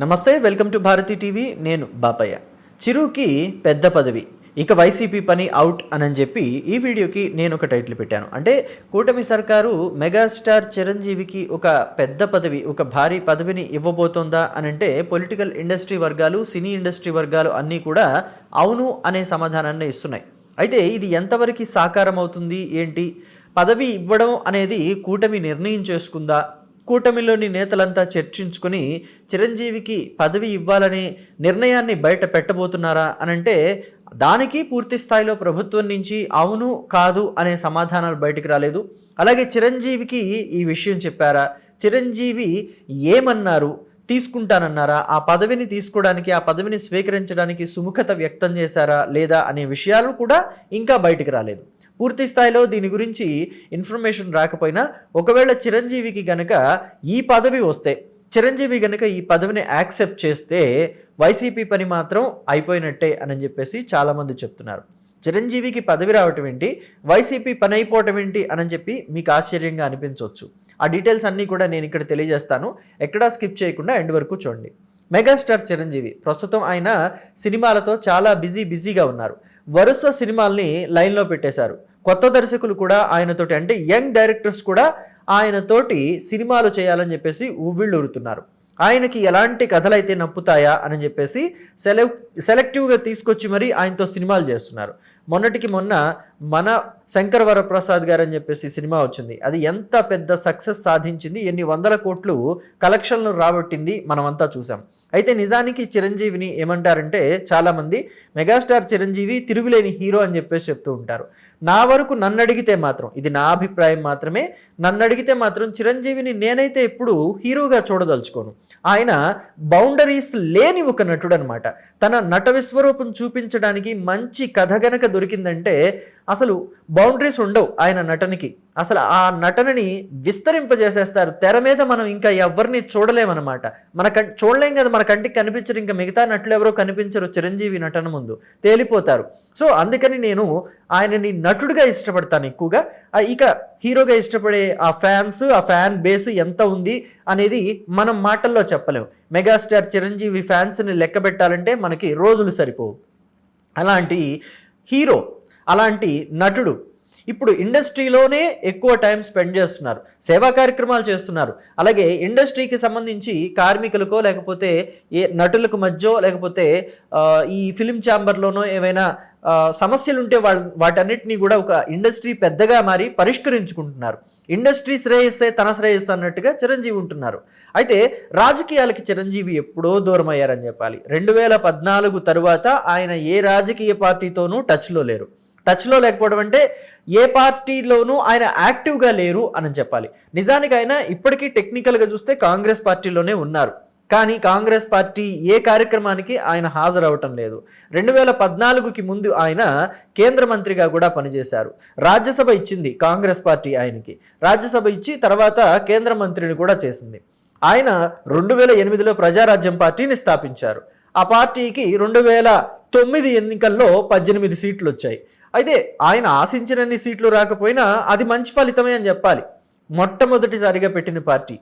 నమస్తే, welcome to Bharati TV. నేను బాపయ్య. చిరుకి పెద్ద పదవి, ఇక వైసీపీ పని అవుట్ అని చెప్పి ఈ వీడియోకి నేను ఒక టైటిల్ పెట్టాను. అంటే కూటమి సర్కారు మెగాస్టార్ చిరంజీవికి ఒక పెద్ద పదవి, ఒక భారీ పదవిని ఇవ్వబోతోందా అని అంటే పొలిటికల్ ఇండస్ట్రీ వర్గాలు, సినీ ఇండస్ట్రీ వర్గాలు అన్నీ కూడా అవును అనే సమాధానాన్ని ఇస్తున్నాయి. అయితే ఇది ఎంతవరకు సాకారం అవుతుంది, ఏంటి, పదవి ఇవ్వడం అనేది కూటమి నిర్ణయం చేసుకుందా, కూటమిలోని నేతలంతా చర్చించుకొని చిరంజీవికి పదవి ఇవ్వాలనే నిర్ణయాన్ని బయట పెట్టబోతున్నారా అనంటే దానికి పూర్తి స్థాయిలో ప్రభుత్వం నుంచి అవును కాదు అనే సమాధానాలు బయటికి రాలేదు. అలాగే చిరంజీవికి ఈ విషయం చెప్పారా, చిరంజీవి ఏమన్నారు, తీసుకుంటానన్నారా, ఆ పదవిని తీసుకోవడానికి, ఆ పదవిని స్వీకరించడానికి సుముఖత వ్యక్తం చేశారా లేదా అనే విషయాలు కూడా ఇంకా బయటికి రాలేదు. పూర్తి స్థాయిలో దీని గురించి ఇన్ఫర్మేషన్ రాకపోయినా ఒకవేళ చిరంజీవికి గనక ఈ పదవి వస్తే, చిరంజీవి గనక ఈ పదవిని యాక్సెప్ట్ చేస్తే వైసీపీ పని మాత్రం అయిపోయినట్టే అని చెప్పేసి చాలామంది చెప్తున్నారు. చిరంజీవికి పదవి రావటం ఏంటి, వైసీపీ పని అయిపోవటం ఏంటి అని చెప్పి మీకు ఆశ్చర్యంగా అనిపించవచ్చు. ఆ డీటెయిల్స్ అన్నీ కూడా నేను ఇక్కడ తెలియజేస్తాను. ఎక్కడా స్కిప్ చేయకుండా ఎండ్ వరకు చూడండి. మెగాస్టార్ చిరంజీవి ప్రస్తుతం ఆయన సినిమాలతో చాలా బిజీగా ఉన్నారు. వరుస సినిమాల్ని లైన్లో పెట్టేశారు. కొత్త దర్శకులు కూడా ఆయనతోటి, అంటే యంగ్ డైరెక్టర్స్ కూడా ఆయనతోటి సినిమాలు చేయాలని చెప్పేసి ఉవ్విళ్ళూరుతున్నారు. ఆయనకి ఎలాంటి కథలైతే నప్పుతాయా అని చెప్పేసి సెలెక్టివ్గా తీసుకొచ్చి మరీ ఆయనతో సినిమాలు చేస్తున్నారు. మొన్నటికి మొన్న మన శంకర్ వరప్రసాద్ గారు అని చెప్పేసి సినిమా వచ్చింది. అది ఎంత పెద్ద సక్సెస్ సాధించింది, ఎన్ని వందల కోట్లు కలెక్షన్లు రాబట్టింది మనమంతా చూసాం. అయితే నిజానికి చిరంజీవిని ఏమంటారంటే చాలామంది మెగాస్టార్ చిరంజీవి తిరుగులేని హీరో అని చెప్పేసి చెప్తూ ఉంటారు. నా వరకు నన్ను అడిగితే మాత్రం, ఇది నా అభిప్రాయం మాత్రమే, నన్ను అడిగితే మాత్రం చిరంజీవిని నేనైతే ఎప్పుడు హీరోగా చూడదలుచుకోను. ఆయన బౌండరీస్ లేని ఒక నటుడు అనమాట. తన నట విశ్వరూపం చూపించడానికి మంచి కథ గనక దొరికిందంటే అసలు బౌండరీస్ ఉండవు ఆయన నటనకి. అసలు ఆ నటనని విస్తరింపజేసేస్తారు. తెర మీద మనం ఇంకా ఎవరిని చూడలేమన్నమాట. చూడలేం కదా, మన కంటికి కనిపించరు. ఇంకా మిగతా నటులు ఎవరో కనిపించరు చిరంజీవి నటన ముందు, తేలిపోతారు. సో అందుకని నేను ఆయనని నటుడిగా ఇష్టపడతాను ఎక్కువగా. ఇక హీరోగా ఇష్టపడే ఆ ఫ్యాన్స్, ఆ ఫ్యాన్ బేస్ ఎంత ఉంది అనేది మనం మాటల్లో చెప్పలేము. మెగాస్టార్ చిరంజీవి ఫ్యాన్స్ని లెక్క పెట్టాలంటే మనకి రోజులు సరిపోవు. అలాంటి హీరో, అలాంటి నటుడు ఇప్పుడు ఇండస్ట్రీలోనే ఎక్కువ టైం స్పెండ్ చేస్తున్నారు, సేవా కార్యక్రమాలు చేస్తున్నారు. అలాగే ఇండస్ట్రీకి సంబంధించి కార్మికులకో లేకపోతే ఏ నటులకు మధ్య లేకపోతే ఈ ఫిలిం ఛాంబర్లోనో ఏమైనా సమస్యలు ఉంటే వాటన్నిటినీ కూడా ఒక ఇండస్ట్రీ పెద్దగా మారి పరిష్కరించుకుంటున్నారు. ఇండస్ట్రీ శ్రేయస్సే తన శ్రేయస్సు అన్నట్టుగా చిరంజీవి ఉంటున్నారు. అయితే రాజకీయాలకి చిరంజీవి ఎప్పుడో దూరం అయ్యారని చెప్పాలి. 2014 తరువాత ఆయన ఏ రాజకీయ పార్టీతోనూ టచ్లో లేరు. టచ్లో లేకపోవడం అంటే ఏ పార్టీలోనూ ఆయన యాక్టివ్గా లేరు అని చెప్పాలి. నిజానికి ఆయన ఇప్పటికీ టెక్నికల్గా చూస్తే కాంగ్రెస్ పార్టీలోనే ఉన్నారు. కానీ కాంగ్రెస్ పార్టీ ఏ కార్యక్రమానికి ఆయన హాజరవటం లేదు. 2014కి ముందు ఆయన కేంద్ర మంత్రిగా కూడా పనిచేశారు. రాజ్యసభ ఇచ్చింది కాంగ్రెస్ పార్టీ ఆయనకి. రాజ్యసభ ఇచ్చి తర్వాత కేంద్ర మంత్రిని కూడా చేసింది. ఆయన 2008లో ప్రజారాజ్యం పార్టీని స్థాపించారు. ఆ పార్టీకి 2009 ఎన్నికల్లో 18 సీట్లు వచ్చాయి. అయితే ఆయన ఆశించినన్ని సీట్లు రాకపోయినా అది మంచి ఫలితమే అని చెప్పాలి. మొట్టమొదటిసారిగా పెట్టిన పార్టీ.